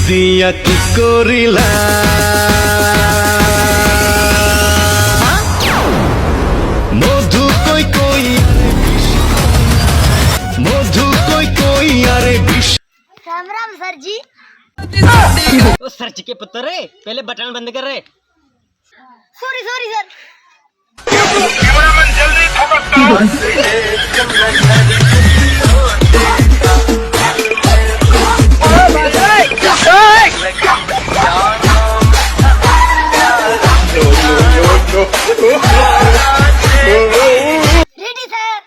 দিয়া কি করিলা মধু কই কই মধু কই কই আরে বিষ। राम राम सर जी। ओ सर जी के पुत्र रे, पहले बटन बंद कर रे। Sorry sorry sir. Ready sir.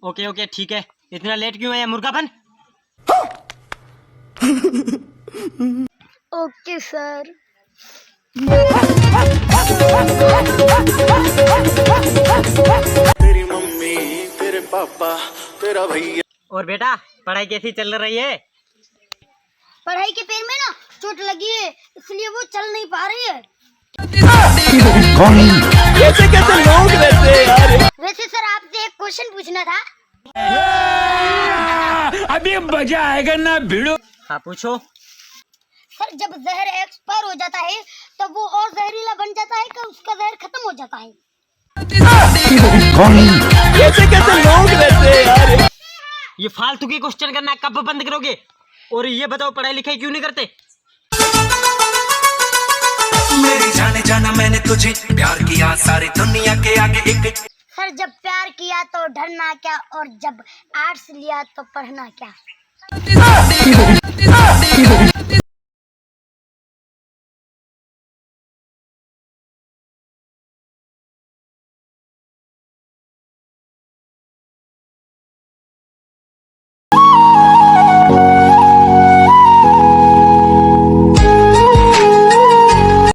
Okay okay ठीक है, इतना लेट क्यों है मुर्गापन? Okay sir. तेरी मम्मी तेरे पापा तेरा भैया। और बेटा पढ़ाई कैसी चल रही है? पढ़ाई के पैर में ना चोट लगी है, इसलिए वो चल नहीं पा रही है। कैसे कैसे लोग रहते हैं यार। वैसे सर आपसे एक क्वेश्चन पूछना था। अभी मजा आएगा ना भिड़ो। हाँ पूछो। सर जब जहर एक्सपायर हो जाता है तो वो और जहरीला बन जाता है कि उसका जहर खत्म हो जाता है? कैसे कैसे लोग रहते हैं यार। ये फालतू के क्वेश्चन करना कब बंद करोगे? और ये बताओ पढ़ाई लिखाई क्यों नहीं करते? मेरी जाने जाना मैंने तुझे प्यार किया सारी दुनिया के आगे एक। सर जब प्यार किया तो डरना क्या, और जब आर्ट्स लिया तो पढ़ना क्या?